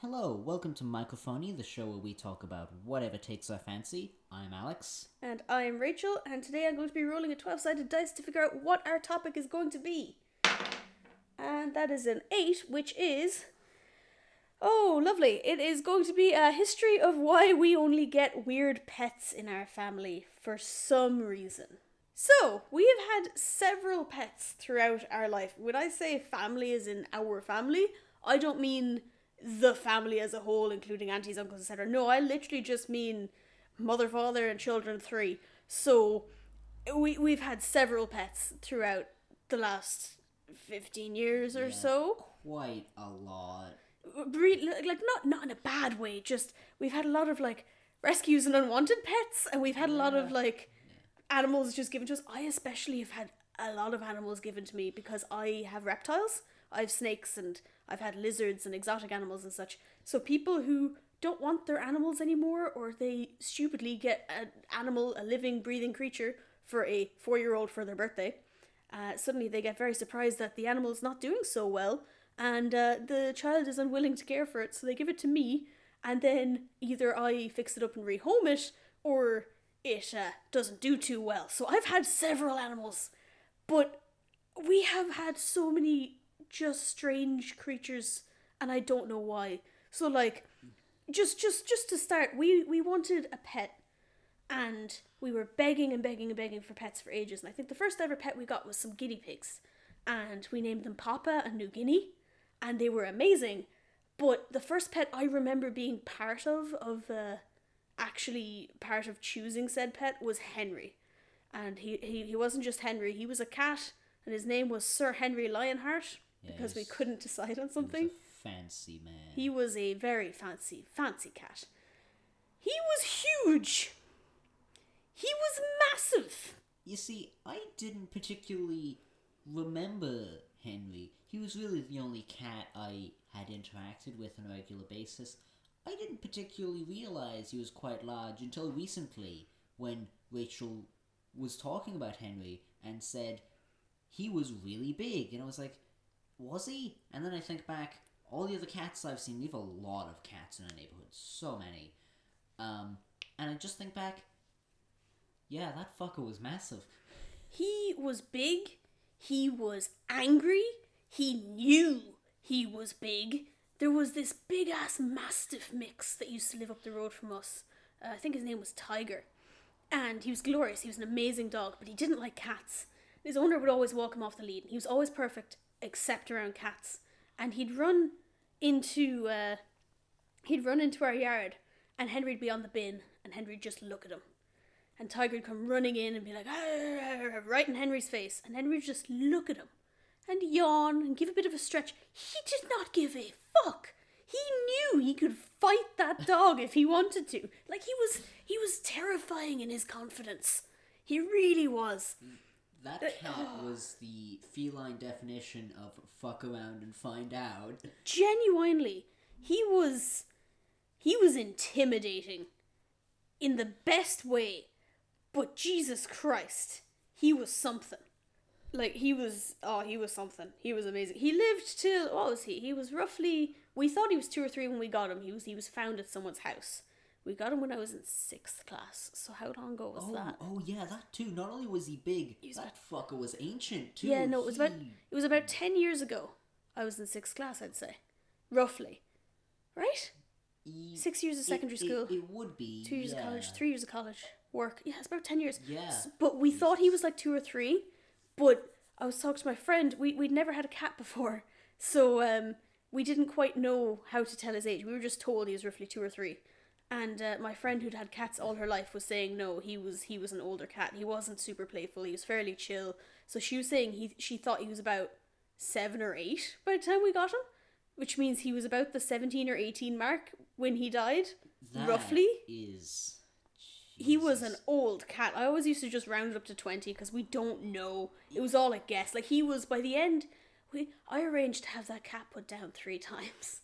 Hello, welcome to Microphony, the show where we talk about whatever takes our fancy. I'm Alex. And I'm Rachel, and today I'm going to be rolling a 12-sided dice to figure out what our topic is going to be. And that is an 8, which is... Oh, lovely. It is going to be a history of why we only get weird pets in our family for some reason. So, we have had several pets throughout our life. When I say family as in our family, I don't mean the family as a whole, including aunties, uncles, etc. No, I literally just mean mother, father, and children 3. So, we've had several pets throughout the last 15 years or so. Quite a lot. Like, not in a bad way, just we've had a lot of, like, rescues and unwanted pets, and we've had a lot of, like, animals just given to us. I especially have had a lot of animals given to me because I have reptiles. I have snakes and I've had lizards and exotic animals and such. So people who don't want their animals anymore, or they stupidly get an animal, a living, breathing creature for a 4-year-old for their birthday, suddenly they get very surprised that the animal's not doing so well and the child is unwilling to care for it. So they give it to me, and then either I fix it up and rehome it, or it doesn't do too well. So I've had several animals, but we have had so many just strange creatures, and I don't know why. So, like, just to start, we wanted a pet, and we were begging and begging and begging for pets for ages. And I think the first ever pet we got was some guinea pigs, and we named them Papa and New Guinea, and they were amazing. But the first pet I remember being part of actually part of choosing said pet, was Henry. And he wasn't just Henry, he was a cat, and his name was Sir Henry Lionheart, because we couldn't decide on something. He was a fancy man. He was a very fancy cat. He was huge. He was massive. You see, I didn't particularly remember Henry. He was really the only cat I had interacted with on a regular basis. I didn't particularly realise he was quite large until recently, when Rachel was talking about Henry and said he was really big. And I was like, was he? And then I think back, all the other cats I've seen, we have a lot of cats in our neighbourhood, so many. And I just think back, yeah, that fucker was massive. He was big, he was angry, he knew he was big. There was this big-ass Mastiff mix that used to live up the road from us. I think his name was Tiger. And he was glorious. He was an amazing dog, but he didn't like cats. His owner would always walk him off the lead. He was always perfect, except around cats. And he'd run into our yard, and Henry'd be on the bin, and Henry'd just look at him. And Tiger'd come running in and be like, right in Henry's face. And Henry'd just look at him and yawn and give a bit of a stretch. He did not give a fuck. He knew he could fight that dog if he wanted to. Like, he was terrifying in his confidence. He really was. That cat was the feline definition of fuck around and find out. Genuinely, he was intimidating in the best way. But Jesus Christ, he was something. Like, he was something. He was amazing. He lived till, what was he? He was roughly, we thought he was 2 or 3 when we got him. He was found at someone's house. We got him when I was in 6th class. So how long ago was that? Oh yeah, that too. Not only was he big, that fucker was ancient too. Yeah, no, it was about 10 years ago. I was in 6th class, I'd say. Roughly. Right? 6 years of secondary school. It would be. 2 years of college, 3 years of college. Work. Yeah, it's about 10 years. Yeah. But we thought he was like 2 or 3. But I was talking to my friend, we'd never had a cat before, so we didn't quite know how to tell his age. We were just told he was roughly 2 or 3. And my friend who'd had cats all her life was saying, no, he was an older cat. He wasn't super playful, he was fairly chill. So she was saying she thought he was about 7 or 8 by the time we got him, which means he was about the 17 or 18 mark when he died, roughly. Jesus. He was an old cat. I always used to just round it up to 20 because we don't know. It was all a guess. Like, he was, by the end, I arranged to have that cat put down 3 times.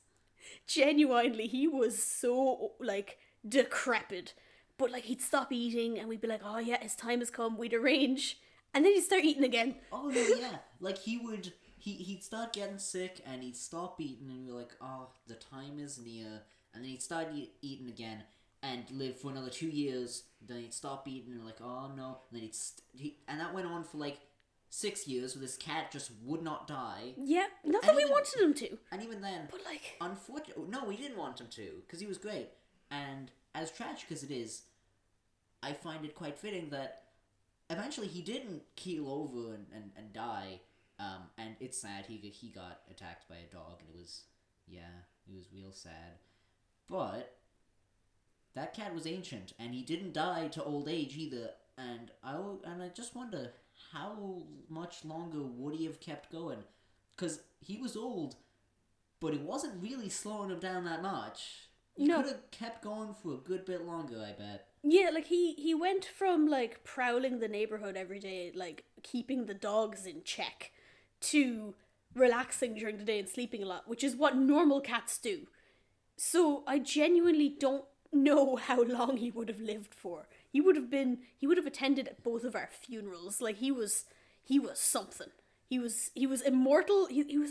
Genuinely, he was so, like, decrepit. But, like, he'd stop eating and we'd be like, oh yeah, his time has come. We'd arrange. And then he'd start eating again. Oh no, yeah. Like, he would he'd start getting sick and he'd stop eating, and you're like, oh, the time is near. And then he'd start eating again and live for another 2 years. Then he'd stop eating and like, oh no. And then and that went on for like 6 years, where this cat just would not die. Yeah, not that we wanted him to. And even then, but like, unfortunately, no, we didn't want him to, because he was great. And as tragic as it is, I find it quite fitting that eventually he didn't keel over and die. And it's sad, he got attacked by a dog, and it was real sad. But that cat was ancient, and he didn't die to old age either. And I just wonder, how much longer would he have kept going? Because he was old, but it wasn't really slowing him down that much. He could have kept going for a good bit longer, I bet. Yeah, like he went from like prowling the neighborhood every day, like keeping the dogs in check, to relaxing during the day and sleeping a lot, which is what normal cats do. So I genuinely don't know how long he would have lived for. He would have attended at both of our funerals. Like he was something. He was immortal. He was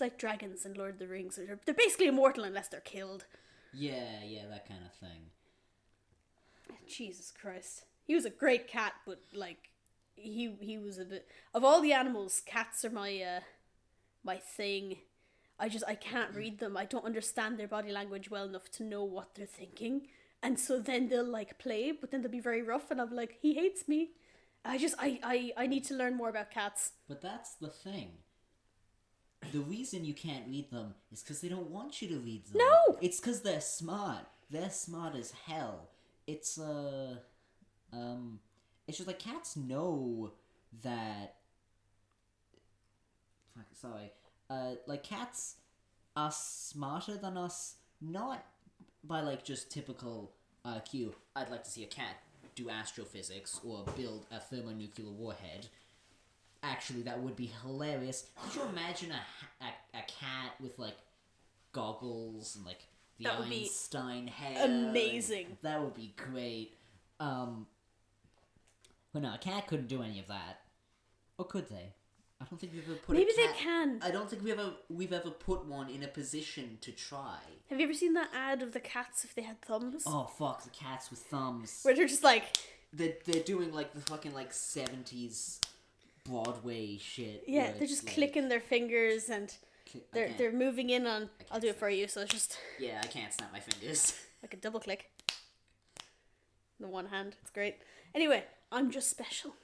like dragons in Lord of the Rings. They're basically immortal unless they're killed. Yeah, that kind of thing. Jesus Christ. He was a great cat, but like he was a bit, of all the animals, cats are my thing. I can't read them. I don't understand their body language well enough to know what they're thinking. And so then they'll like play, but then they'll be very rough, and I'm like, he hates me. I need to learn more about cats. But that's the thing. The reason you can't read them is because they don't want you to read them. No! It's because they're smart. They're smart as hell. It's just like cats know that... like cats are smarter than us, not by like just typical IQ. I'd like to see a cat do astrophysics or build a thermonuclear warhead. Actually, that would be hilarious. Could you imagine a cat with like goggles and like the That would Einstein hair? amazing. That would be great. But no, a cat couldn't do any of that. Or could they? I don't think we've ever put Maybe a cat... they can. I don't think we've ever put one in a position to try. Have you ever seen that ad of the cats if they had thumbs? Oh fuck, the cats with thumbs. Where they're just like... They're doing like the fucking like 70s Broadway shit. Yeah, they're just like, clicking their fingers and they're moving in on... I'll do it for you, so it's just... Yeah, I can't snap my fingers. Like a double click. The one hand, it's great. Anyway, I'm just special.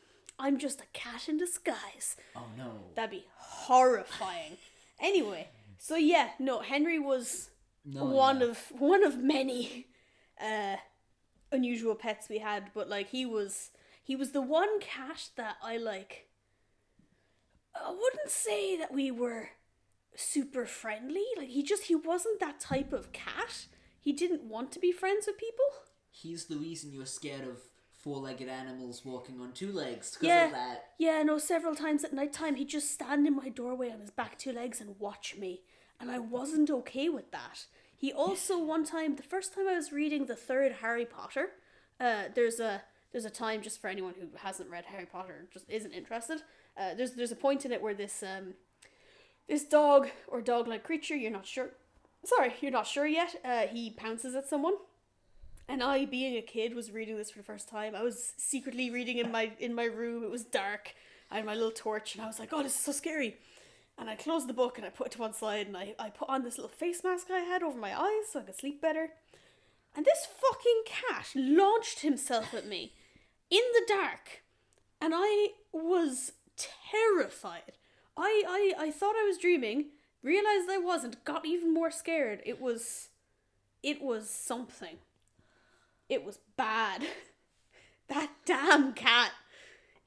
I'm just a cat in disguise. Oh no. That'd be horrifying. Anyway, so yeah, no, Henry was one of many unusual pets we had, but like he was the one cat that I wouldn't say that we were super friendly. Like he wasn't that type of cat. He didn't want to be friends with people. He's the reason you're scared of four-legged animals walking on two legs because of that. Yeah, no, several times at night time he'd just stand in my doorway on his back two legs and watch me. And I wasn't okay with that. He also, one time, the first time I was reading the third Harry Potter, there's a time, just for anyone who hasn't read Harry Potter, just isn't interested, there's a point in it where this dog or dog-like creature, you're not sure yet, he pounces at someone. And I, being a kid, was reading this for the first time. I was secretly reading in my room. It was dark. I had my little torch, and I was like, oh, this is so scary. And I closed the book, and I put it to one side, and I put on this little face mask I had over my eyes so I could sleep better. And this fucking cat launched himself at me in the dark. And I was terrified. I thought I was dreaming, realized I wasn't, got even more scared. It was something. It was bad. That damn cat.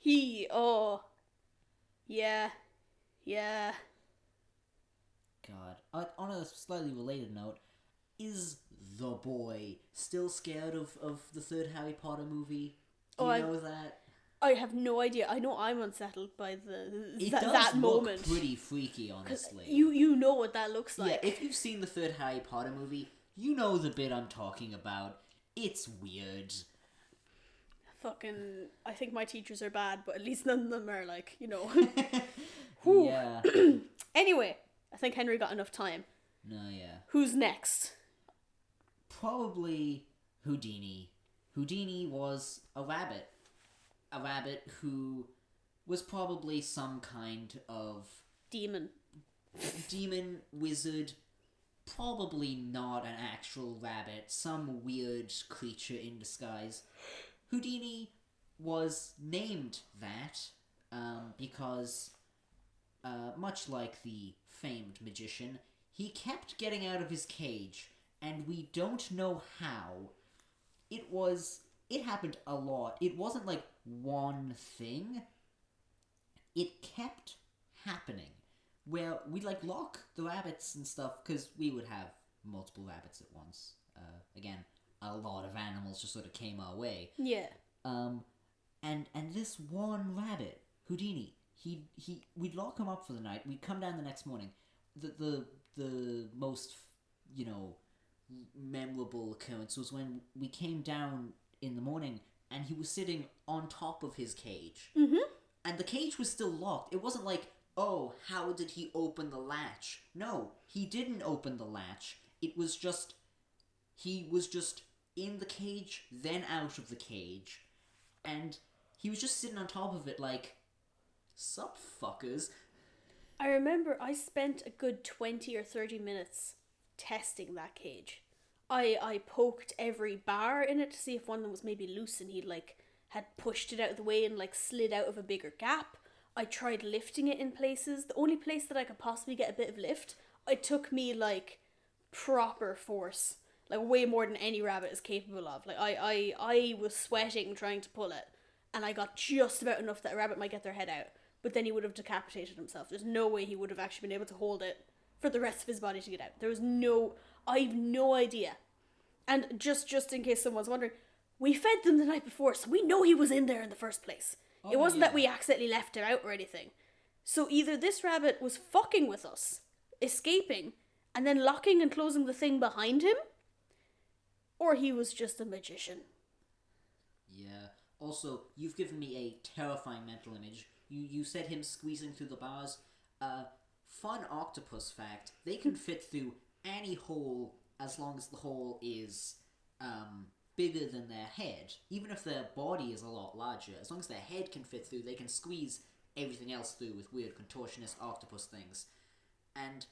Yeah. God. On a slightly related note, is the boy still scared of the third Harry Potter movie? Do you know that? I have no idea. I know I'm unsettled by that moment. It does look pretty freaky, honestly. You know what that looks like. Yeah, if you've seen the third Harry Potter movie, you know the bit I'm talking about. It's weird. I think my teachers are bad, but at least none of them are like, Whew. Yeah. Anyway, I think Henry got enough time. No, yeah. Who's next? Probably Houdini. Houdini was a rabbit. A rabbit who was probably some kind of Demon. demon, wizard, probably not an actual rabbit, some weird creature in disguise. Houdini was named that because, much like the famed magician, he kept getting out of his cage, and we don't know how. It happened a lot. It wasn't like one thing. It kept happening. Where we'd like lock the rabbits and stuff, because we would have multiple rabbits at once. Again, a lot of animals just sort of came our way. Yeah. And this one rabbit, Houdini, we'd lock him up for the night. We'd come down the next morning. The most, memorable occurrence was when we came down in the morning and he was sitting on top of his cage. Mm-hmm. And the cage was still locked. It wasn't like, oh, how did he open the latch? No, he didn't open the latch. He was just in the cage, then out of the cage. And he was just sitting on top of it like, sup, fuckers? I remember I spent a good 20 or 30 minutes testing that cage. I poked every bar in it to see if one of them was maybe loose and he had pushed it out of the way and slid out of a bigger gap. I tried lifting it in places. The only place that I could possibly get a bit of lift, it took me proper force. Way more than any rabbit is capable of. I was sweating trying to pull it, and I got just about enough that a rabbit might get their head out. But then he would have decapitated himself. There's no way he would have actually been able to hold it for the rest of his body to get out. I've no idea. And just in case someone's wondering, we fed them the night before, so we know he was in there in the first place. It wasn't that we accidentally left him out or anything. So either this rabbit was fucking with us, escaping, and then locking and closing the thing behind him, or he was just a magician. Yeah. Also, you've given me a terrifying mental image. You said him squeezing through the bars. Fun octopus fact, they can fit through any hole as long as the hole is bigger than their head. Even if their body is a lot larger, as long as their head can fit through, they can squeeze everything else through with weird contortionist octopus things. And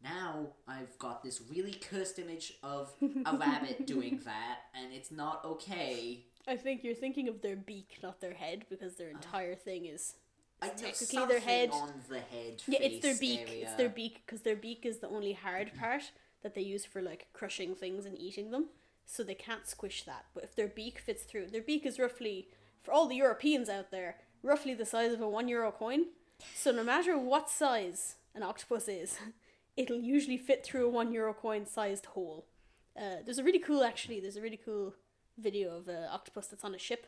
now I've got this really cursed image of a rabbit doing that, and it's not okay. I think you're thinking of their beak, not their head, because their entire thing is technically their their head. On the head. Yeah, it's their beak. Area. It's their beak, because their beak is the only hard part that they use for crushing things and eating them. So they can't squish that. But if their beak fits through, their beak is roughly, for all the Europeans out there, roughly the size of a €1 coin. So no matter what size an octopus is, it'll usually fit through a €1 coin sized hole. There's a really cool video of an octopus that's on a ship.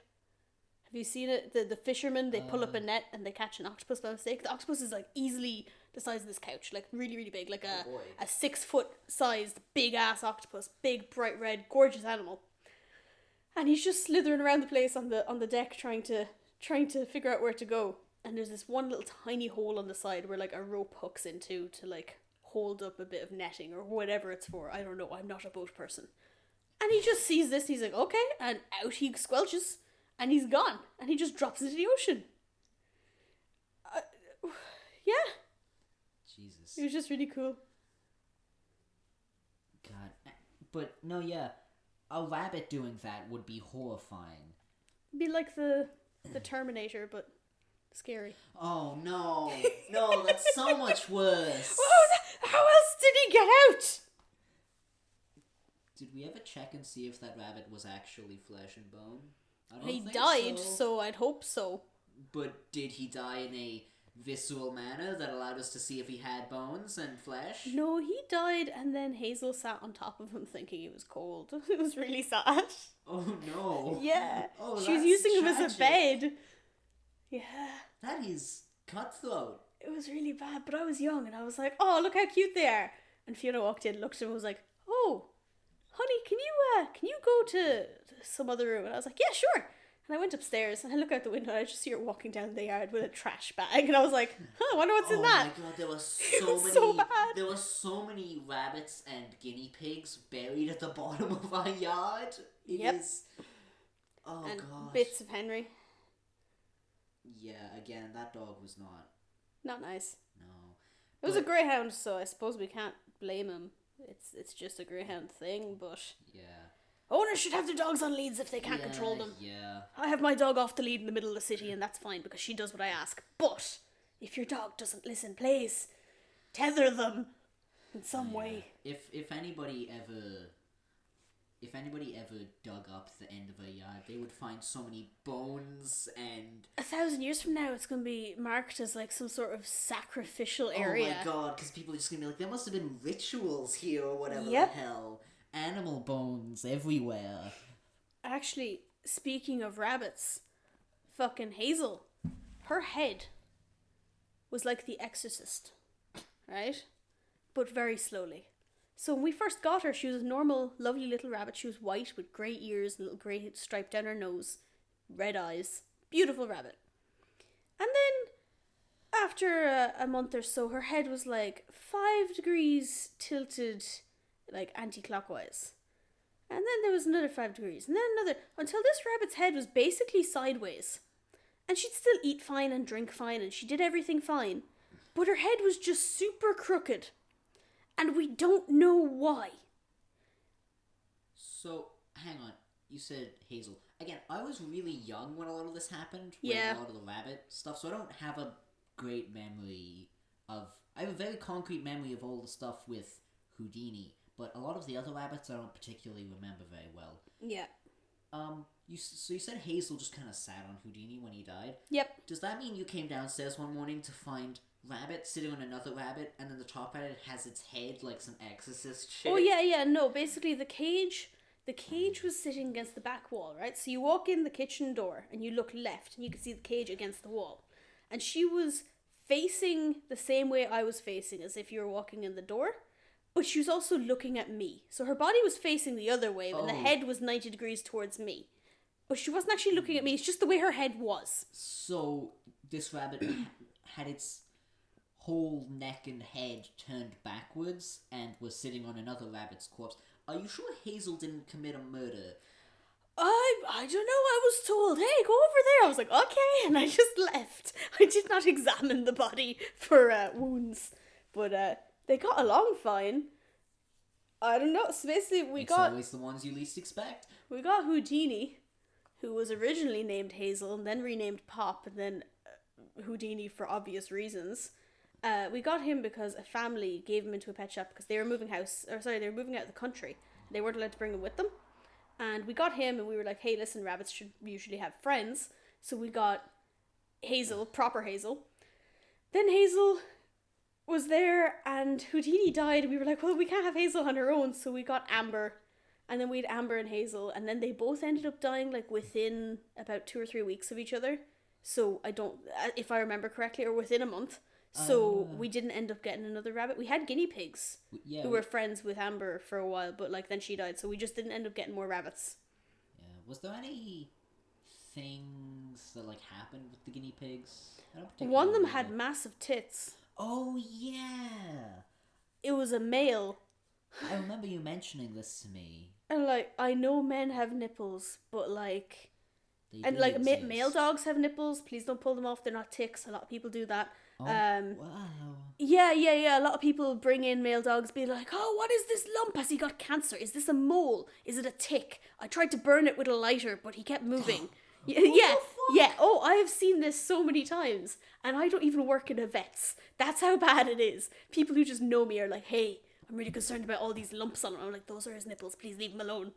Have you seen it? The fishermen, they pull up a net and they catch an octopus by mistake. The octopus is easily the size of this couch, really, really big, a 6 foot sized big ass octopus, big bright red, gorgeous animal. And he's just slithering around the place on the deck trying to figure out where to go. And there's this one little tiny hole on the side where a rope hooks into to hold up a bit of netting or whatever it's for. I don't know. I'm not a boat person. And he just sees this. He's like, okay, and out he squelches. And he's gone. And he just drops into the ocean. Yeah. Jesus. It was just really cool. God. But, no, yeah. A rabbit doing that would be horrifying. It'd be like the Terminator, but scary. Oh, no. No, that's so much worse. How else did he get out? Did we ever check and see if that rabbit was actually flesh and bone? I don't He think died, so I'd hope so. But did he die in a visceral manner that allowed us to see if he had bones and flesh? No, he died, and then Hazel sat on top of him thinking he was cold. It was really sad. Oh, no. Yeah. Oh, she was using him as a bed. Yeah. That is cutthroat. It was really bad, but I was young, and I was like, oh, look how cute they are. And Fiona walked in, looked at him, and was like, oh, honey, can you go to some other room? And I was like, yeah, sure. And I went upstairs and I look out the window and I just see her walking down the yard with a trash bag. And I was like, I wonder what's in that. Oh my god, there were was so bad. There were so many rabbits and guinea pigs buried at the bottom of our yard. It Yep. is. Oh And god. bits of Henry. Yeah, again, that dog was Not nice. no. It was a greyhound, so I suppose we can't blame him. It's just a greyhound thing, but Yeah. owners should have their dogs on leads if they can't Yeah, control them. Yeah. I have my dog off the lead in the middle of the city, and that's fine because she does what I ask. But if your dog doesn't listen, please tether them in some way. If anybody ever dug up the end of a yard, they would find so many bones and 1,000 years from now, it's going to be marked as like some sort of sacrificial area. oh my god, because people are just gonna be like, there must have been rituals here or whatever Yep. the hell. Animal bones everywhere. Actually, speaking of rabbits, fucking Hazel, her head was like the Exorcist, right? But very slowly. So when we first got her, she was a normal, lovely little rabbit. She was white with grey ears, a little grey stripe down her nose, red eyes. Beautiful rabbit. And then, after a month or so, her head was like 5 degrees tilted, like anti-clockwise. And then there was another 5 degrees, and then another, until this rabbit's head was basically sideways. And she'd still eat fine and drink fine, and she did everything fine. But her head was just super crooked. And we don't know why. So, hang on. You said Hazel. Again, I was really young when a lot of this happened. Yeah. With a lot of the rabbit stuff, so I don't have a great memory of... I have a very concrete memory of all the stuff with Houdini, but a lot of the other rabbits I don't particularly remember very well. Yeah. So you said Hazel just kind of sat on Houdini when he died? Yep. Does that mean you came downstairs one morning to find rabbit sitting on another rabbit, and then the top rabbit has its head like some exorcist shit? Oh, yeah, no, basically the cage was sitting against the back wall, right? So you walk in the kitchen door, and you look left, and you can see the cage against the wall. And she was facing the same way I was facing, as if you were walking in the door, but she was also looking at me. So her body was facing the other way, and the head was 90 degrees towards me. But she wasn't actually looking at me, it's just the way her head was. So this rabbit had its whole neck and head turned backwards and was sitting on another rabbit's corpse. Are you sure Hazel didn't commit a murder? I don't know, I was told, hey, go over there. I was like, okay, and I just left. I did not examine the body for wounds, but they got along fine. I don't know, so basically It's always the ones you least expect. we got Houdini, who was originally named Hazel and then renamed Pop and then Houdini for obvious reasons. We got him because a family gave him into a pet shop because they were moving out of the country. They weren't allowed to bring him with them. And we got him and we were like, hey, listen, rabbits should usually have friends. So we got Hazel, proper Hazel. Then Hazel was there and Houdini died. And we were like, well, we can't have Hazel on her own. So we got Amber. And then we had Amber and Hazel. And then they both ended up dying like within about 2 or 3 weeks of each other. So I don't, if I remember correctly, or within a month. So we didn't end up getting another rabbit. We had guinea pigs who were friends with Amber for a while, but like then she died, so we just didn't end up getting more rabbits. Yeah. Was there any things that like happened with the guinea pigs? One of them had massive tits. Oh yeah. It was a male. I remember you mentioning this to me. And like I know men have nipples, but like They and do like exist. male dogs have nipples. Please don't pull them off. They're not ticks. A lot of people do that. Oh, wow. Yeah. A lot of people bring in male dogs, be like, oh, what is this lump? Has he got cancer? Is this a mole? Is it a tick? I tried to burn it with a lighter, but he kept moving. Yeah. Oh, I have seen this so many times, and I don't even work in a vet's. That's how bad it is. People who just know me are like, hey, I'm really concerned about all these lumps on him. I'm like, those are his nipples. Please leave him alone.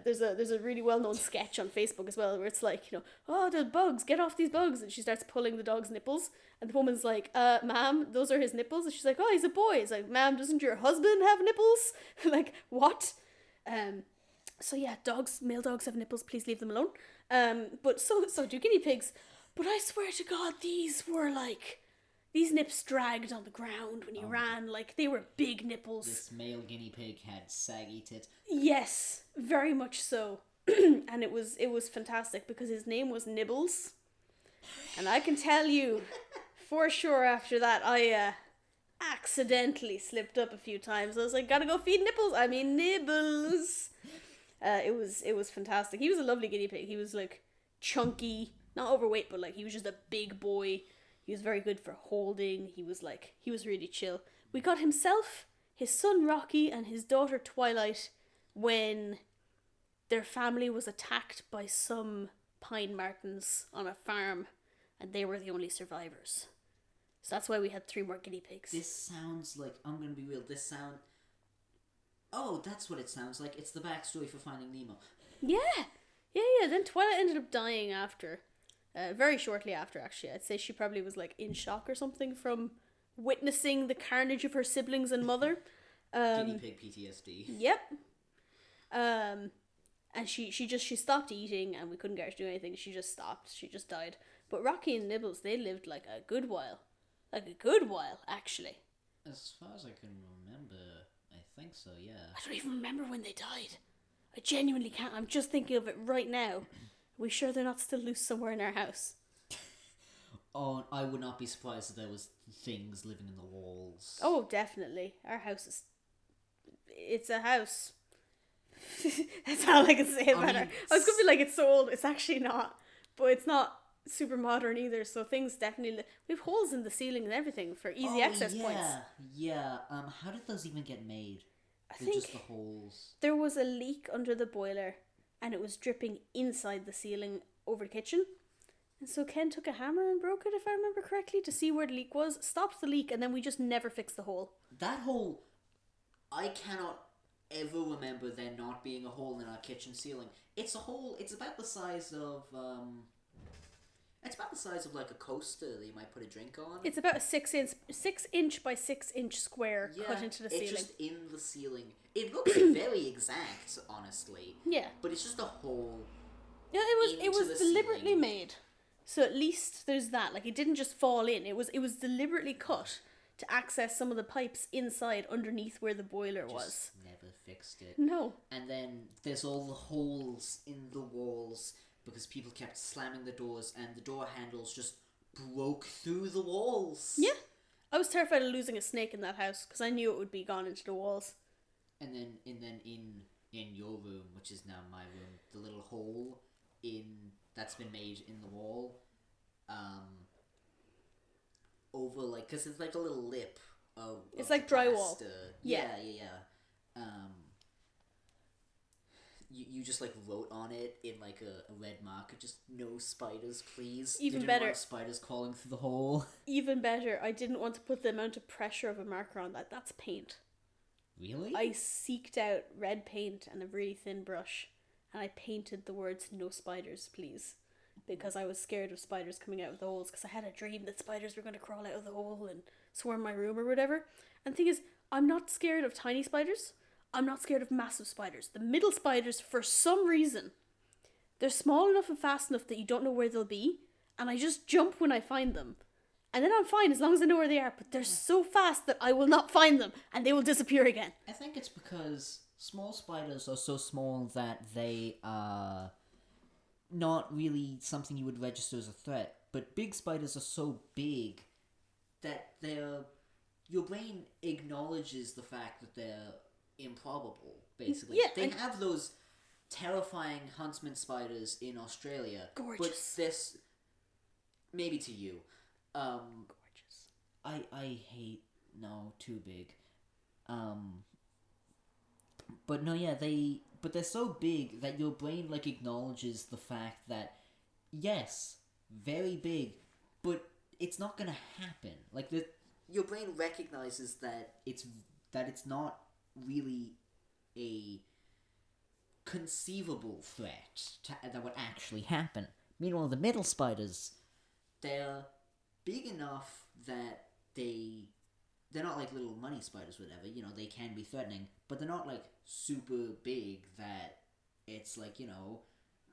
There's a really well-known sketch on Facebook as well where it's like, oh, there's bugs, get off these bugs, and she starts pulling the dog's nipples, and the woman's like, ma'am, those are his nipples, and she's like, oh, he's a boy. It's like, ma'am, doesn't your husband have nipples? Like, what? So yeah, male dogs have nipples, please leave them alone. But so do guinea pigs. But I swear to God, these nips dragged on the ground when he ran, like they were big nipples. This male guinea pig had saggy tits. Yes, very much so. and it was fantastic because his name was Nibbles, and I can tell you for sure after that I accidentally slipped up a few times. I was like, gotta go feed Nibbles. It was fantastic. He was a lovely guinea pig. He was like chunky, not overweight, but like he was just a big boy. He was very good for holding. He was really chill. We got himself, his son Rocky, and his daughter Twilight when their family was attacked by some pine martens on a farm, and they were the only survivors. So that's why we had 3 more guinea pigs. This sounds like, I'm gonna be real, oh, that's what it sounds like. It's the backstory for Finding Nemo. Yeah. Then Twilight ended up dying after. Very shortly after, actually. I'd say she probably was like in shock or something from witnessing the carnage of her siblings and mother. Guinea pig PTSD. Yep. And she stopped eating, and we couldn't get her to do anything. She just stopped. She just died. But Rocky and Nibbles, they lived like a good while. Like a good while, actually. As far as I can remember, I think so, yeah. I don't even remember when they died. I genuinely can't. I'm just thinking of it right now. Are we sure they're not still loose somewhere in our house? Oh, I would not be surprised if there was things living in the walls. Oh, definitely. Our house is... It's a house. That's all I can say about her. I was going to be like, it's so old. It's actually not. But it's not super modern either, so things definitely... We have holes in the ceiling and everything for easy access points. Yeah. How did those even get made? I think just the holes. There was a leak under the boiler, and it was dripping inside the ceiling over the kitchen. And so Ken took a hammer and broke it, if I remember correctly, to see where the leak was, stopped the leak, and then we just never fixed the hole. That hole... I cannot ever remember there not being a hole in our kitchen ceiling. It's a hole... It's about the size of... It's about the size of like a coaster that you might put a drink on. It's about a 6-inch by 6-inch square cut into the ceiling. It's just in the ceiling. It looks very exact, honestly. Yeah. But it's just a hole. Yeah, it was deliberately made. So at least there's that. Like, it didn't just fall in. It was deliberately cut to access some of the pipes inside underneath where the boiler was. Never fixed it. No. And then there's all the holes in the walls because people kept slamming the doors and the door handles just broke through the walls. Yeah. I was terrified of losing a snake in that house because I knew it would be gone into the walls. And then in your room, which is now my room, the little hole that's been made in the wall, over like, because it's like a little lip of it's like drywall. Plaster. Yeah. You just like wrote on it in like a red marker, just no spiders, please. Even you didn't better. Want spiders crawling through the hole. Even better, I didn't want to put the amount of pressure of a marker on that. That's paint. Really? I seeked out red paint and a really thin brush, and I painted the words "no spiders, please," because I was scared of spiders coming out of the holes, because I had a dream that spiders were going to crawl out of the hole and swarm my room or whatever. And the thing is, I'm not scared of tiny spiders. I'm not scared of massive spiders. The middle spiders, for some reason, they're small enough and fast enough that you don't know where they'll be, and I just jump when I find them. And then I'm fine as long as I know where they are, but they're so fast that I will not find them, and they will disappear again. I think it's because small spiders are so small that they are not really something you would register as a threat, but big spiders are so big that your brain acknowledges the fact that they're improbable, basically. Yeah, they have those terrifying huntsman spiders in Australia. Gorgeous. But this, maybe to you, Gorgeous. I hate, no, too big. But no, yeah, but they're so big that your brain, like, acknowledges the fact that, yes, very big, but it's not gonna happen. Like, your brain recognizes that it's not really a conceivable threat that would actually happen. Meanwhile, the middle spiders, they're big enough that they're not like little money spiders or whatever, you know, they can be threatening, but they're not like super big that it's like, you know,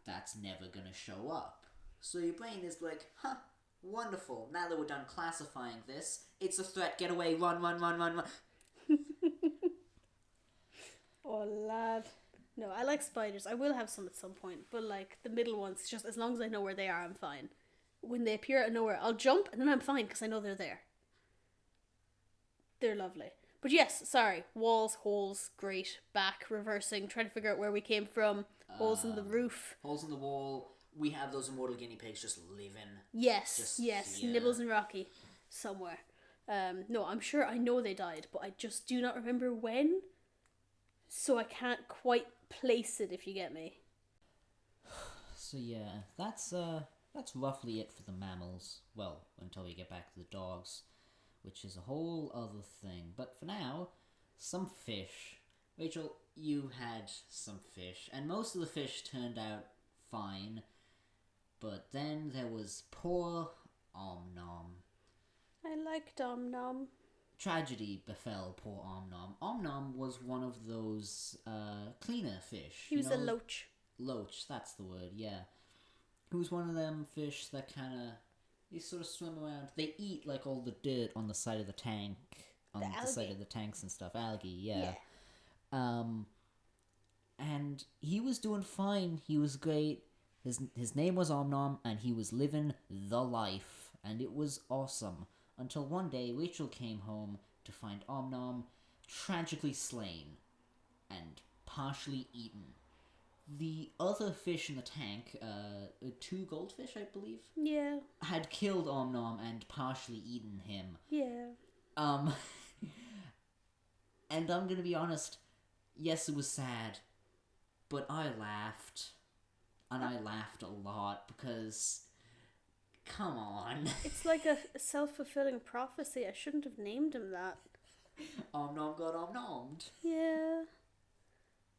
that's never gonna show up. So your brain is like, huh, wonderful, now that we're done classifying this, it's a threat, get away, run. Oh, lad. No, I like spiders. I will have some at some point, but like the middle ones, just as long as I know where they are, I'm fine. When they appear out of nowhere, I'll jump and then I'm fine because I know they're there. They're lovely. But yes, sorry. Walls, holes, great. Back, reversing, trying to figure out where we came from. Holes in the roof. Holes in the wall. We have those immortal guinea pigs just living. Yes, Nibbles and Rocky. Somewhere. No, I'm sure I know they died, but I just do not remember when. So I can't quite place it, if you get me. So yeah, that's roughly it for the mammals. Well, until we get back to the dogs, which is a whole other thing. But for now, some fish. Rachel, you had some fish, and most of the fish turned out fine. But then there was poor Om Nom. I liked Om Nom. Tragedy befell poor Om Nom. Om Nom was one of those cleaner fish. He was a loach. Loach, that's the word, yeah. He was one of them fish that kind of, they sort of swim around. They eat like all the dirt on the side of the tank, on the side of the tanks and stuff. Algae, yeah. And he was doing fine. He was great. His name was Om Nom, and he was living the life, and it was awesome. Until one day, Rachel came home to find Om Nom tragically slain and partially eaten. The other fish in the tank, 2 goldfish, I believe, had killed Om Nom and partially eaten him. Yeah. And I'm gonna be honest, yes, it was sad, but I laughed. And I laughed a lot because, come on. It's like a self-fulfilling prophecy. I shouldn't have named him that. Om Nom got Om Nommed. Yeah.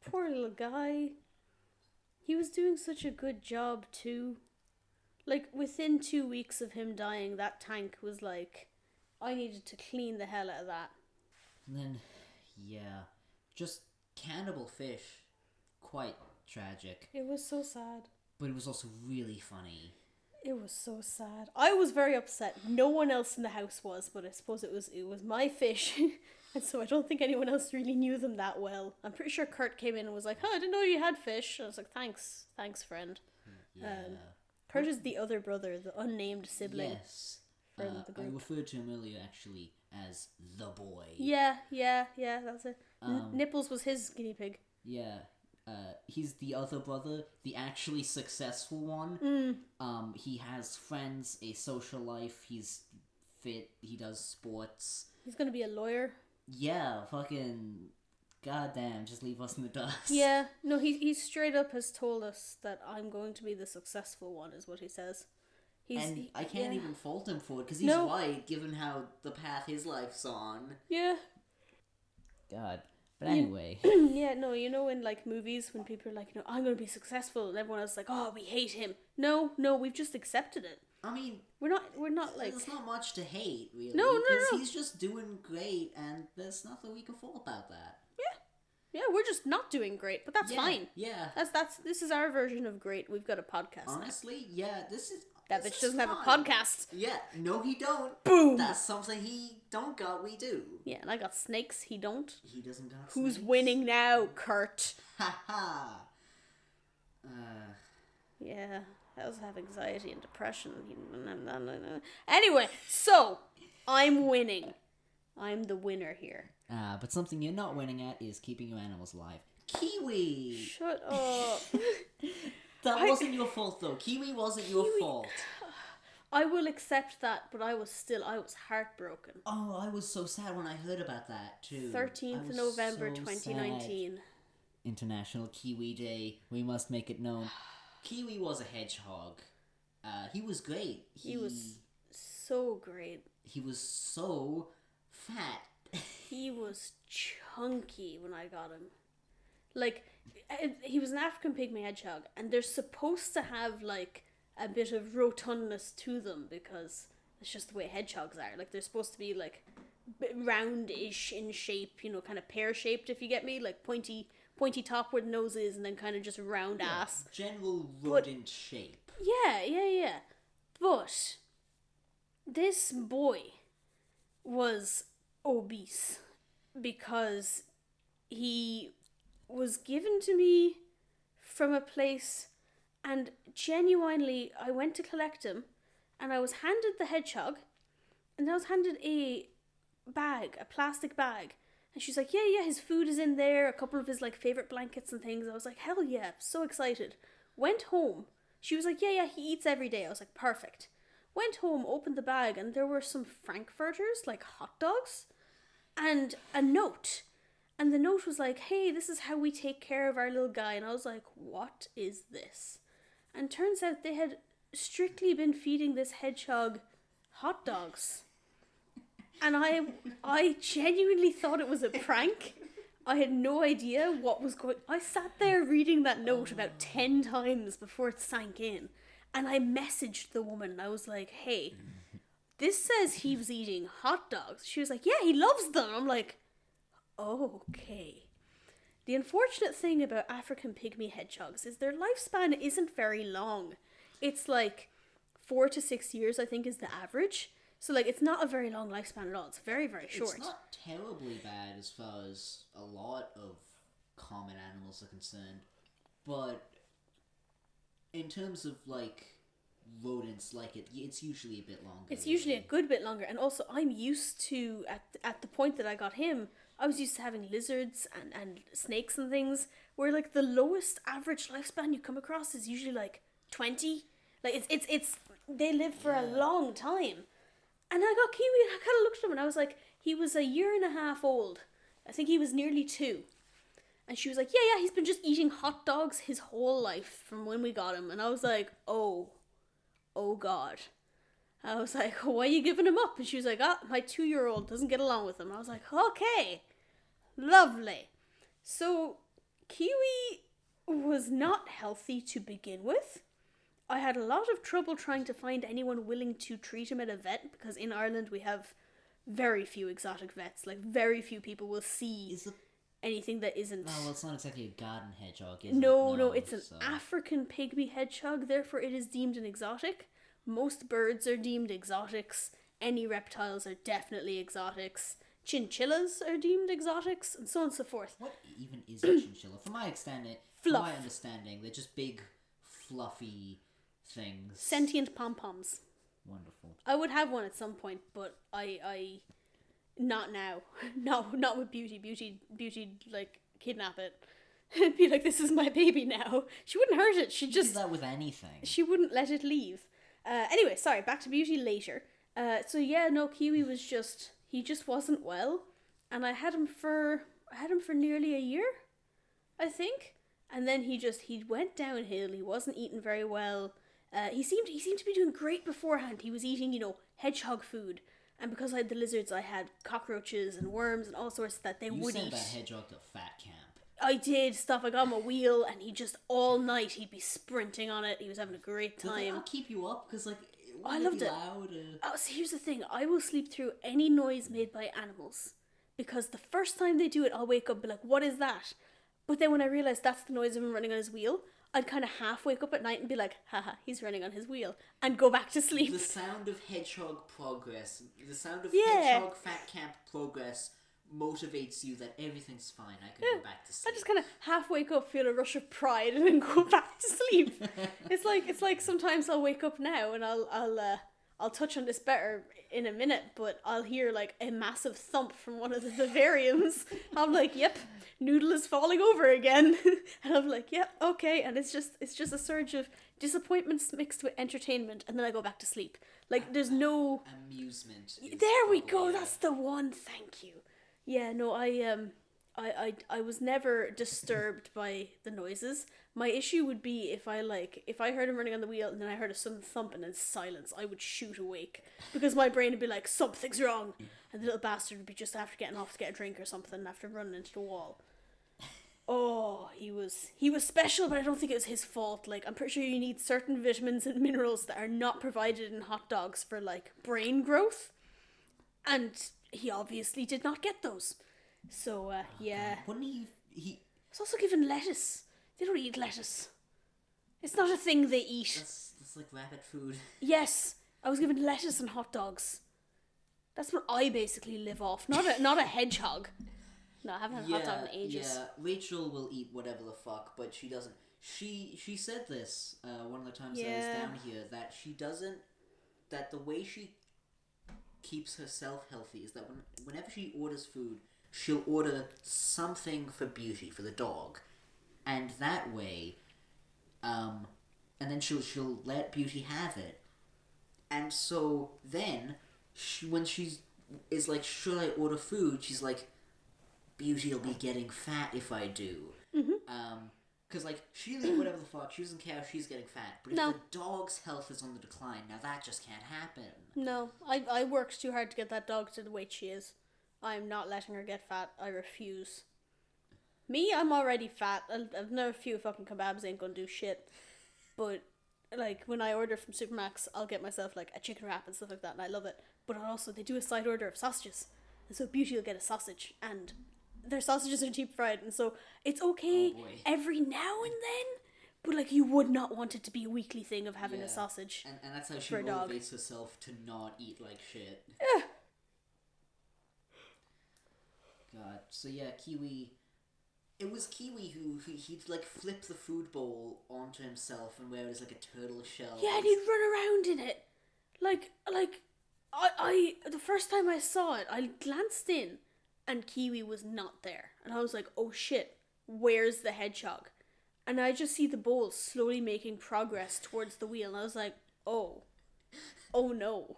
Poor little guy. He was doing such a good job too. Like, within 2 weeks of him dying, that tank was like, I needed to clean the hell out of that. And then, yeah, just cannibal fish. Quite tragic. It was so sad. But it was also really funny. It was so sad. I was very upset. No one else in the house was, but I suppose it was my fish. And so I don't think anyone else really knew them that well. I'm pretty sure Kurt came in and was like, "Oh, I didn't know you had fish." And I was like, "Thanks, friend." Yeah. Kurt is the other brother, the unnamed sibling. Yes. From the I group. referred to him earlier actually as the boy. Yeah, that's it. Nipples was his guinea pig. Yeah. He's the other brother, the actually successful one. He has friends, a social life, he's fit, he does sports. He's gonna be a lawyer. Yeah, fucking goddamn, just leave us in the dust. Yeah, no, he straight up has told us that I'm going to be the successful one, is what he says. I can't even fault him for it, because he's right, given how the path his life's on. Yeah. God. But anyway. Yeah, no, you know in like movies when people are like, I'm going to be successful, and everyone else is like, oh, we hate him. No, we've just accepted it. I mean, we're not like, there's not much to hate, really. No. Because he's just doing great, and there's nothing we can fault about that. Yeah, we're just not doing great, but that's fine. Yeah. This is our version of great. We've got a podcast. Honestly, now. Yeah, that bitch doesn't fine. have a podcast. Yeah, no, he don't. Boom. That's something he don't got. We do. Yeah, and I got snakes. He don't. He doesn't got. Who's snakes. winning now, Kurt? Ha ha. Yeah, I also have anxiety and depression. Anyway, so I'm winning. I'm the winner here. But something you're not winning at is keeping your animals alive. Kiwi! Shut up. That wasn't your fault, though. Kiwi wasn't your fault. I will accept that, but I was heartbroken. Oh, I was so sad when I heard about that, too. 13th November 2019. Sad. International Kiwi Day. We must make it known. Kiwi was a hedgehog. He was great. He was so great. He was so fat. He was chunky when I got him. Like, he was an African pygmy hedgehog, and they're supposed to have, like, a bit of rotundness to them, because it's just the way hedgehogs are. Like, they're supposed to be, like, roundish in shape, kind of pear-shaped, if you get me. Like, pointy top where the nose is, and then kind of just round ass. General rodent shape. Yeah. But this boy was obese because he was given to me from a place, and genuinely, I went to collect him, and I was handed the hedgehog, and I was handed a plastic bag, and she's like, yeah, his food is in there, a couple of his like favorite blankets and things. I was like, hell yeah, so excited. Went home. She was like, yeah, he eats every day. I was like, perfect. Went home, opened the bag, and there were some frankfurters, like hot dogs, and a note. And the note was like, hey, this is how we take care of our little guy. And I was like, what is this? And turns out they had strictly been feeding this hedgehog hot dogs. And I genuinely thought it was a prank. I had no idea what was going. I sat there reading that note about 10 times before it sank in. And I messaged the woman. I was like, hey, this says he was eating hot dogs. She was like, yeah, he loves them. I'm like, okay. The unfortunate thing about African pygmy hedgehogs is their lifespan isn't very long. It's like 4 to 6 years, I think, is the average. So, like, it's not a very long lifespan at all. It's very, very short. It's not terribly bad as far as a lot of common animals are concerned. But in terms of, like, rodents like it, it's usually a bit longer. It's usually a good bit longer. And also, I'm used to, at the point that I got him, I was used to having lizards and snakes and things, where, like, the lowest average lifespan you come across is usually, like, 20. Like, it's they live for a long time. And I got Kiwi, and I kind of looked at him, and I was like, he was a year and a half old. I think he was nearly 2. And she was like, yeah, he's been just eating hot dogs his whole life from when we got him. And I was like, oh God. I was like, why are you giving him up? And she was like, my 2-year-old doesn't get along with him. I was like, okay, lovely. So Kiwi was not healthy to begin with. I had a lot of trouble trying to find anyone willing to treat him at a vet, because in Ireland we have very few exotic vets. Like, very few people will see anything that isn't... No, well, it's not exactly a garden hedgehog, is it? No, it's an African pygmy hedgehog, therefore it is deemed an exotic. Most birds are deemed exotics. Any reptiles are definitely exotics. Chinchillas are deemed exotics, and so on and so forth. What even is a chinchilla? From my understanding, they're just big, fluffy things. Sentient pom-poms. Wonderful. I would have one at some point, but I not now. Not with Beauty, like, kidnap it. Be like, this is my baby now. She wouldn't hurt it. She'd just... do that with anything. She wouldn't let it leave. Anyway, sorry, back to Beauty later. Kiwi was just... He just wasn't well. And I had him for nearly a year, I think. And then he went downhill. He wasn't eating very well. He seemed to be doing great beforehand. He was eating, hedgehog food. And because I had the lizards, I had cockroaches and worms and all sorts that they would eat. You sent that hedgehog to fat camp. I did stuff. I got him a wheel, and he just all night he'd be sprinting on it. He was having a great time. Did that not keep you up? Because I loved it. Oh, so here's the thing. I will sleep through any noise made by animals, because the first time they do it, I'll wake up and be like, "What is that?" But then when I realised that's the noise of him running on his wheel, I'd kind of half wake up at night and be like, haha, he's running on his wheel, and go back to sleep. The sound of hedgehog progress, the sound of hedgehog fat camp progress motivates you that everything's fine. I can go back to sleep. I just kind of half wake up, feel a rush of pride, and then go back to sleep. It's like sometimes I'll wake up now and I'll touch on this better in a minute, but I'll hear like a massive thump from one of the vivariums. I'm like, yep, Noodle is falling over again. And I'm like, yep, okay. And it's just a surge of disappointments mixed with entertainment, and then I go back to sleep. Like, there's no amusement. There we go. That's the one. Thank you. Yeah, no, I was never disturbed by the noises. My issue would be if I heard him running on the wheel and then I heard a sudden thump and then silence, I would shoot awake, because my brain would be like, something's wrong, and the little bastard would be just after getting off to get a drink or something after running into the wall. Oh, he was special, but I don't think it was his fault. Like, I'm pretty sure you need certain vitamins and minerals that are not provided in hot dogs for, like, brain growth, and he obviously did not get those. So, yeah. Wouldn't he... It's also given lettuce. They don't eat lettuce. It's not a thing they eat. That's like rabbit food. Yes, I was given lettuce and hot dogs. That's what I basically live off. Not a hedgehog. No, I haven't had hot dog in ages. Yeah, Rachel will eat whatever the fuck, but she doesn't. She said this one of the times I was down here, that she doesn't, that the way she keeps herself healthy is that whenever she orders food, she'll order something for Beauty, for the dog, and that way, and then she'll let Beauty have it, and so then when she's is like, should I order food? She's like, Beauty'll be getting fat if I do. Because, like, she'll eat whatever the fuck. She doesn't care if she's getting fat. But if the dog's health is on the decline, now that just can't happen. No, I worked too hard to get that dog to the weight she is. I'm not letting her get fat. I refuse. Me, I'm already fat. Another few fucking kebabs ain't gonna do shit. But, like, when I order from Supermax, I'll get myself, like, a chicken wrap and stuff like that, and I love it. But also, they do a side order of sausages. And so Beauty will get a sausage, and their sausages are deep fried, and so it's okay every now and then, but like, you would not want it to be a weekly thing of having a sausage. And that's how she motivates herself to not eat like shit. Yeah. God. So yeah, Kiwi. It was Kiwi who he'd like flip the food bowl onto himself and wear it as like a turtle shell. Yeah, and he'd run around in it. Like I the first time I saw it, I glanced in and Kiwi was not there. And I was like, oh shit, where's the hedgehog? And I just see the bowl slowly making progress towards the wheel. And I was like, oh no.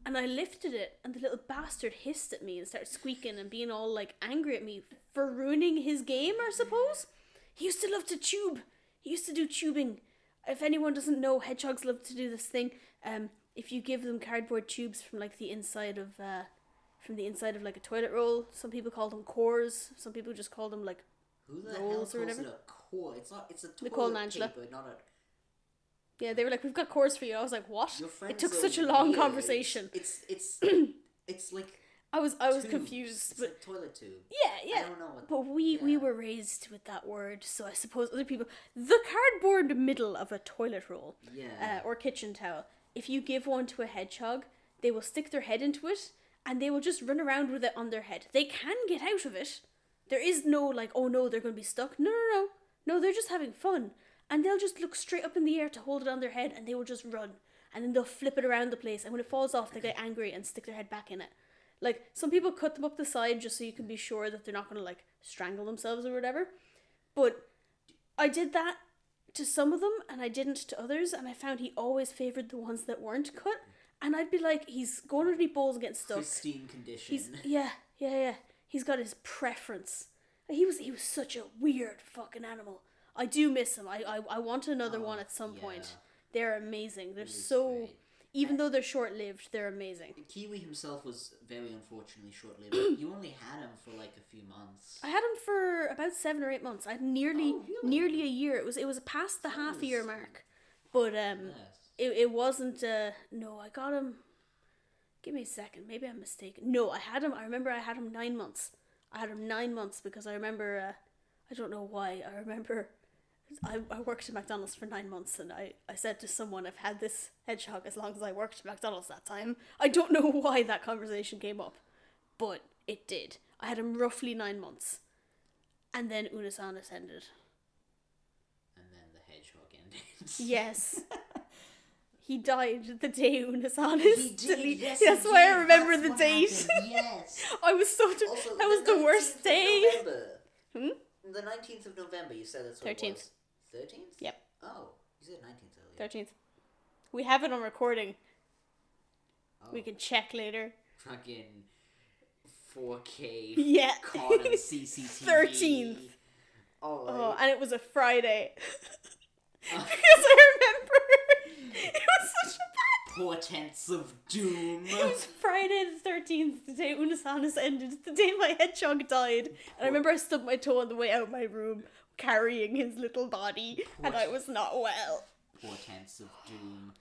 And I lifted it, and the little bastard hissed at me and started squeaking and being all like angry at me for ruining his game, I suppose. He used to love to tube. He used to do tubing. If anyone doesn't know, hedgehogs love to do this thing. If you give them cardboard tubes from like the inside of like a toilet roll, some people call them cores. Some people just call them like who the rolls hell or calls whatever. it a core? It's not. It's a toilet Nicole and Angela. paper, not a. Yeah, they were like, we've got cores for you. I was like, what? Your friends It took are such a long weird. conversation. It's like. I was tubes. confused, It's but a toilet tube. yeah. I don't know what. But we were raised with that word, so I suppose other people. The cardboard middle of a toilet roll, or kitchen towel. If you give one to a hedgehog, they will stick their head into it, and they will just run around with it on their head. They can get out of it. There is no like, oh no, they're going to be stuck. No, they're just having fun, and they'll just look straight up in the air to hold it on their head, and they will just run, and then they'll flip it around the place, and when it falls off, they get angry and stick their head back in it. Like, some people cut them up the side just so you can be sure that they're not going to, like, strangle themselves or whatever. But I did that to some of them, and I didn't to others, and I found he always favoured the ones that weren't cut. And I'd be like, he's going underneath bowls and getting stuck. Pristine condition. Yeah. He's got his preference. He was such a weird fucking animal. I do miss him. I want another one at some point. They're amazing. They're so... Great. Even though they're short-lived, they're amazing. Kiwi himself was very unfortunately short-lived. You only had him for like a few months. I had him for about 7 or 8 months. I had nearly a year. It was past the half-year mark, but it wasn't. No, I got him. Give me a second. Maybe I'm mistaken. No, I had him. I remember I had him 9 months. I had him 9 months because I remember. I don't know why. I remember. I worked at McDonald's for 9 months, and I said to someone, I've had this hedgehog as long as I worked at McDonald's that time. I don't know why that conversation came up, but it did. I had him roughly 9 months. And then Unasanis ended. And then the hedgehog ended. Yes. He died the day Unasanis. He did, yes, that's why I remember the date. Yes. I was so... Also, that was the worst day. The 19th of November, you said that's what 13th. it was. 13th? Yep. Oh, you said 19th earlier. 13th. We have it on recording. Oh. We can check later. Fucking 4K. Yeah. Caught on CCTV. 13th. Oh, and it was a Friday. Because I remember it was such a bad... Portents of doom. It was Friday the 13th, the day Unasanis ended, the day my hedgehog died. And I remember I stubbed my toe on the way out of my room, carrying his little body, and I was not well. Portents of doom.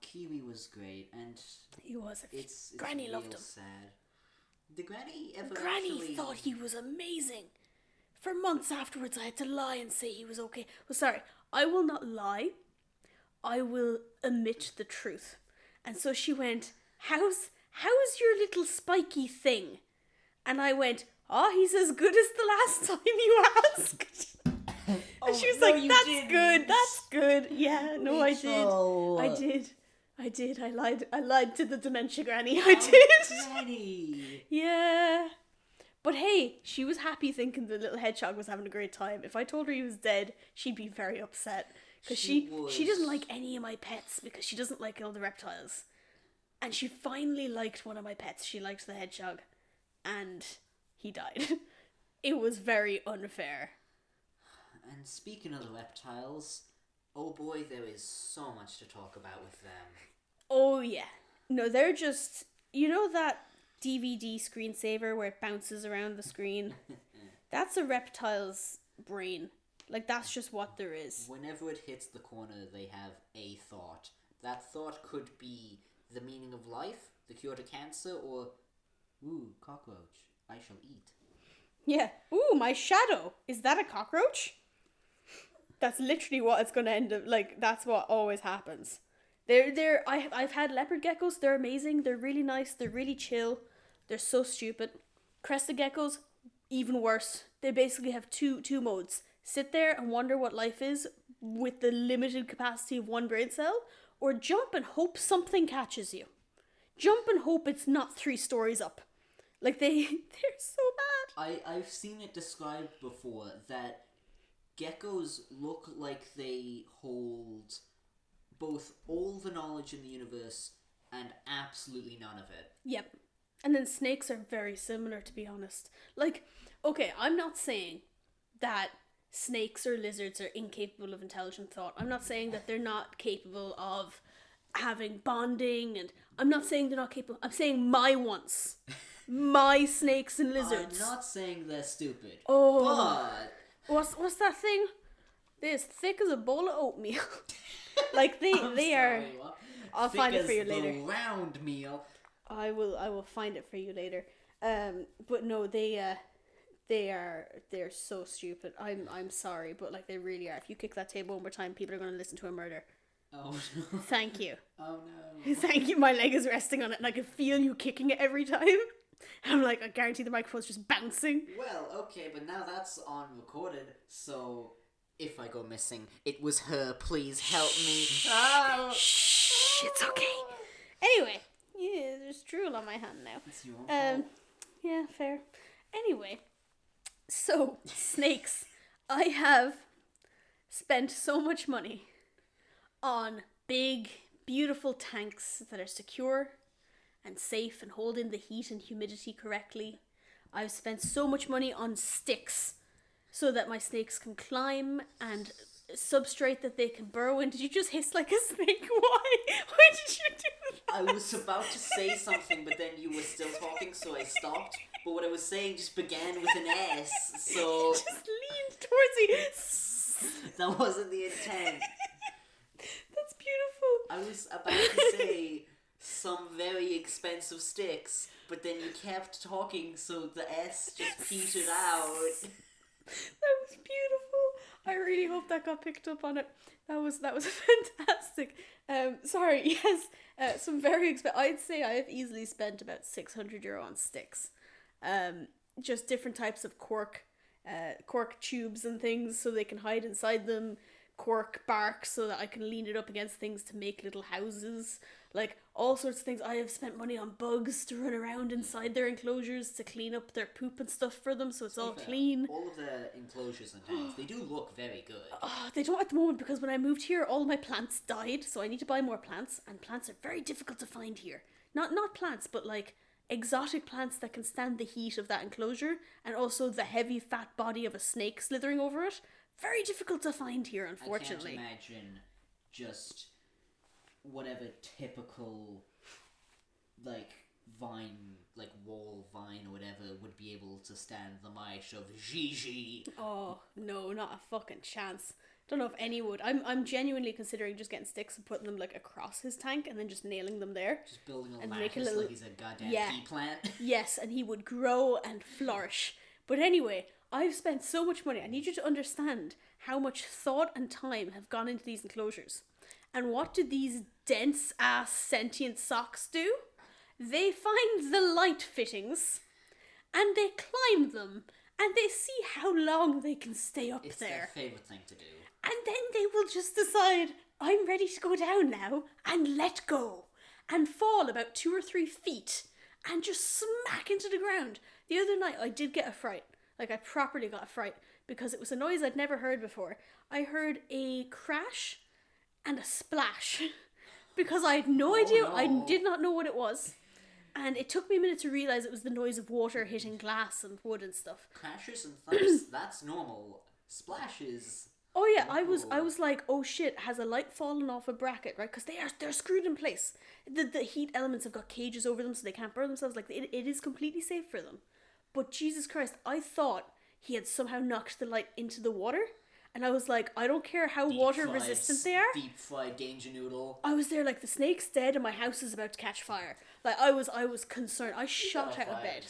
Kiwi was great, and he was. It's Granny loved him. Sad. Did Granny ever? Granny thought he was amazing. For months afterwards, I had to lie and say he was okay. Well, sorry, I will not lie. I will admit the truth. And so she went, how's your little spiky thing? And I went, oh, he's as good as the last time you asked. And she was no, like, you that's didn't. good, that's good. Yeah, no, Rachel. I did. I lied to the dementia granny. I Oh, did. Granny. Yeah. But hey, she was happy thinking the little hedgehog was having a great time. If I told her he was dead, she'd be very upset. Because she doesn't like any of my pets because she doesn't like all the reptiles. And she finally liked one of my pets. She liked the hedgehog. And he died. It was very unfair. And speaking of the reptiles, oh boy, there is so much to talk about with them. Oh yeah. No, they're just... You know that DVD screensaver where it bounces around the screen? That's a reptile's brain. Like, that's just what there is. Whenever it hits the corner, they have a thought. That thought could be the meaning of life, the cure to cancer, or, ooh, cockroach, I shall eat. Yeah. Ooh, my shadow. Is that a cockroach? That's literally what it's going to end up, like, that's what always happens. I've had leopard geckos, they're amazing, they're really nice, they're really chill, they're so stupid. Crested geckos, even worse. They basically have two modes. Sit there and wonder what life is with the limited capacity of one brain cell, or jump and hope something catches you. Jump and hope it's not 3 stories up. Like, they're so bad. I've seen it described before that geckos look like they hold both all the knowledge in the universe and absolutely none of it. Yep. And then snakes are very similar, to be honest. Like, okay, I'm not saying that snakes or lizards are incapable of intelligent thought. I'm not saying that they're not capable of having bonding, and I'm not saying they're not capable. I'm saying my ones. My snakes and lizards. I'm not saying they're stupid. Oh. But What's that thing? They're as thick as a bowl of oatmeal. Like, they are... sorry, what? I'll Thick find it as for you the later. round meal. I will find it for you later. But no, they're so stupid. I'm sorry, but like, they really are. If you kick that table one more time, people are going to listen to a murder. Oh no. Thank you. Oh no. Thank you. My leg is resting on it, and I can feel you kicking it every time. And I'm like, I guarantee the microphone's just bouncing. Well, okay, but now that's on recorded, so if I go missing, it was her. Please help me. Oh. Shh, it's okay. Anyway, yeah, there's drool on my hand now. It's your fault. Yeah, fair. Anyway, so snakes. I have spent so much money on big, beautiful tanks that are secure and safe and hold in the heat and humidity correctly. I've spent so much money on sticks so that my snakes can climb, and substrate that they can burrow in. Did you just hiss like a snake? Why? Why did you do that? I was about to say something, but then you were still talking, so I stopped. But what I was saying just began with an S, so... Just leaned towards me. That wasn't the intent. That's beautiful. I was about to say some very expensive sticks, but then you kept talking, so the S just petered out. That was beautiful. I really hope that got picked up on it. That was fantastic. Sorry, yes. Some very I'd say I have easily spent about €600 on sticks. Just different types of cork tubes and things so they can hide inside them. Cork bark so that I can lean it up against things to make little houses. Like, all sorts of things. I have spent money on bugs to run around inside their enclosures to clean up their poop and stuff for them so it's all clean. All of the enclosures and things, they do look very good. They don't at the moment because when I moved here, all my plants died, so I need to buy more plants, and plants are very difficult to find here. Not plants, but like exotic plants that can stand the heat of that enclosure, and also the heavy fat body of a snake slithering over it. Very difficult to find here, unfortunately. I can't imagine just whatever typical like vine, like wall vine or whatever would be able to stand the might of Gigi. Oh no, not a fucking chance. Don't know if any would. I'm genuinely considering just getting sticks and putting them like across his tank and then just nailing them there. Just building a and lattice like he's a goddamn pea plant. Yes, and he would grow and flourish. But anyway, I've spent so much money. I need you to understand how much thought and time have gone into these enclosures. And what do these dense ass sentient socks do? They find the light fittings and they climb them, and they see how long they can stay up It's there. their favourite thing to do. And then they will just decide, I'm ready to go down now, and let go, and fall about 2 or 3 feet, and just smack into the ground. The other night, I did get a fright. Like, I properly got a fright, because it was a noise I'd never heard before. I heard a crash and a splash, because I had no idea, no. I did not know what it was. And it took me a minute to realise it was the noise of water hitting glass and wood and stuff. Crashes and thumps, that's normal. Splashes... Oh yeah, I was like, oh shit, has a light fallen off a bracket, right? Because they're screwed in place. The heat elements have got cages over them so they can't burn themselves. Like, it is completely safe for them. But Jesus Christ, I thought he had somehow knocked the light into the water. And I was like, I don't care how water resistant they are. Deep fried danger noodle. I was there like, the snake's dead and my house is about to catch fire. Like, I was concerned. I shot out of bed.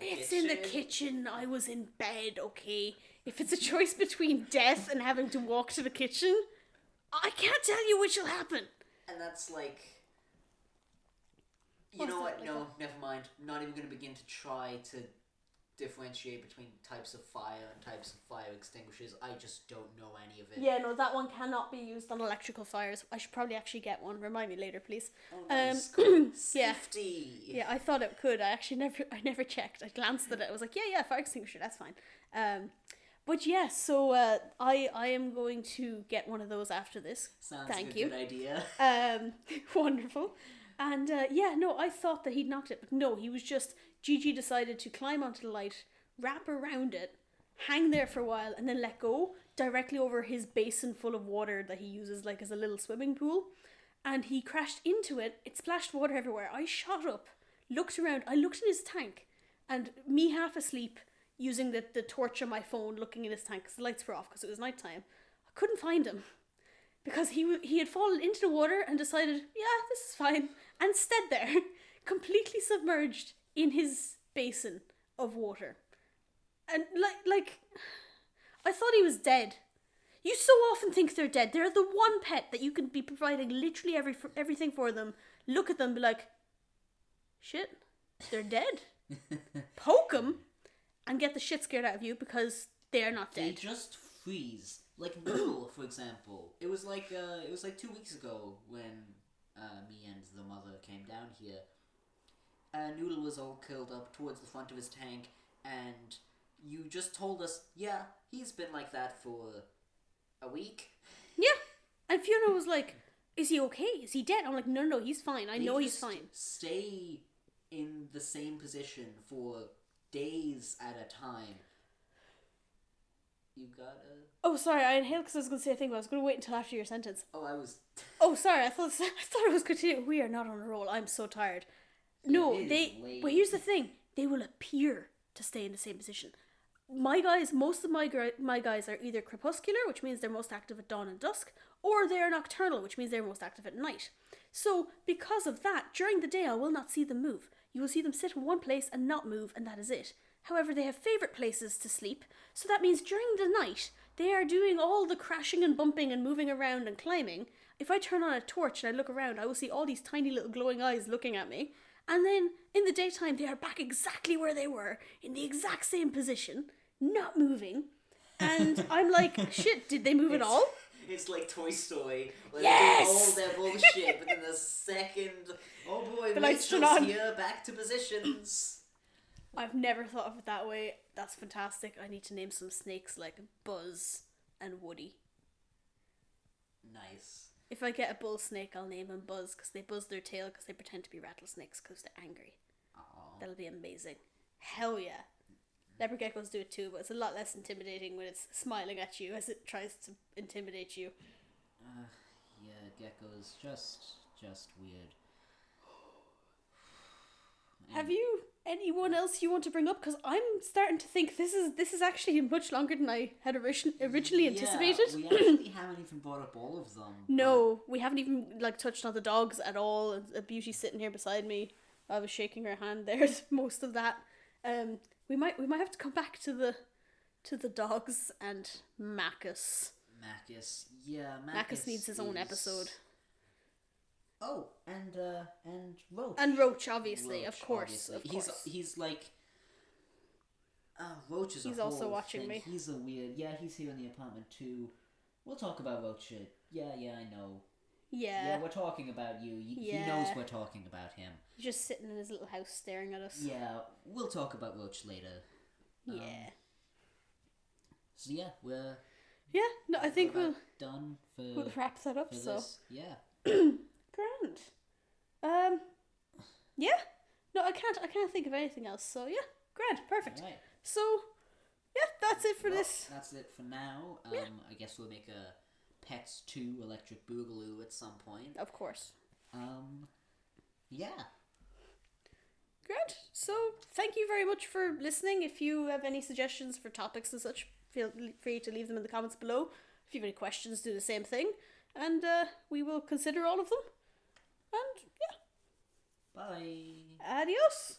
It's in the kitchen. I was in bed, okay? If it's a choice between death and having to walk to the kitchen, I can't tell you which will happen. And that's like... You know what? No, never mind. I'm not even going to begin to try to differentiate between types of fire and types of fire extinguishers. I just don't know any of it. Yeah, no, that one cannot be used on electrical fires. I should probably actually get one. Remind me later, please. Oh, nice. Cool. Safety. Yeah, I thought it could. I never checked. I glanced at it. I was like, yeah, fire extinguisher, that's fine. But yeah, so I am going to get one of those after this. Sounds Thank like a you. good idea. Wonderful. And yeah, no, I thought that he'd knocked it, but no, he was just... Gigi decided to climb onto the light, wrap around it, hang there for a while, and then let go directly over his basin full of water that he uses like as a little swimming pool. And he crashed into it. It splashed water everywhere. I shot up, looked around. I looked in his tank, and me half asleep, using the torch on my phone, looking in his tank because the lights were off because it was nighttime. I couldn't find him because he had fallen into the water and decided, yeah, this is fine, and stayed there, completely submerged in his basin of water. And like I thought he was dead. You so often think they're dead. They're the one pet that you can be providing literally everything for them. Look at them, be like, shit, they're dead. Poke them and get the shit scared out of you because they're not dead. They just freeze. Like Noodle, for example. It was like 2 weeks ago when me and the mother came down here. Noodle was all curled up towards the front of his tank, and you just told us, yeah, he's been like that for a week. Yeah. And Fiona was like, is he okay? Is he dead? I'm like, no, he's fine. I know he's fine. Stay in the same position for days at a time. You gotta... Oh, sorry, I inhaled because I was going to say a thing, but I was going to wait until after your sentence. Oh, I was... Oh, sorry, I thought it was continuing. We are not on a roll. I'm so tired. No, but here's the thing. They will appear to stay in the same position. Most of my guys are either crepuscular, which means they're most active at dawn and dusk, or they're nocturnal, which means they're most active at night. So, because of that, during the day I will not see them move. You will see them sit in one place and not move, and that is it. However, they have favourite places to sleep, so that means during the night, they are doing all the crashing and bumping and moving around and climbing. If I turn on a torch and I look around, I will see all these tiny little glowing eyes looking at me. And then, in the daytime, they are back exactly where they were, in the exact same position, not moving. And I'm like, shit, did they move at all? It's like Toy Story, where yes! they do all their bullshit, but then the second, oh boy, the lights turn Rachel's on. here, back to positions. I've never thought of it that way. That's fantastic. I need to name some snakes like Buzz and Woody. Nice. If I get a bull snake, I'll name him Buzz because they buzz their tail because they pretend to be rattlesnakes because they're angry. Aww. That'll be amazing. Hell yeah. Leopard geckos do it too, but it's a lot less intimidating when it's smiling at you as it tries to intimidate you. Yeah, geckos, just weird. Have you anyone else you want to bring up? Because I'm starting to think this is actually much longer than I had originally anticipated. We actually haven't even brought up all of them. No, we haven't even touched on the dogs at all. A Beauty sitting here beside me. I was shaking her hand. There's most of that. We might have to come back to the dogs and Macus. Macus needs his own episode. Oh, and Roach. And Roach, obviously, Roach, of course. He's like Roach is He's a whole also watching thing. me. He's a weird... Yeah, he's here in the apartment too. We'll talk about Roach. Yeah, I know. Yeah. We're talking about you. He Yeah. knows we're talking about him. He's just sitting in his little house staring at us. Yeah, we'll talk about Roach later. Yeah. So yeah, we're... Yeah, no, I think we'll done for wrap that up. So this. Yeah. grand. Yeah. No, I can't think of anything else. So yeah, grand, perfect. Right. So yeah, that's it for this. That's it for now. I guess we'll make a Pets 2 Electric Boogaloo at some point. Of course. Yeah. Grand. So thank you very much for listening. If you have any suggestions for topics and such, feel free to leave them in the comments below. If you have any questions, do the same thing, and we will consider all of them. And yeah. Bye. Adios.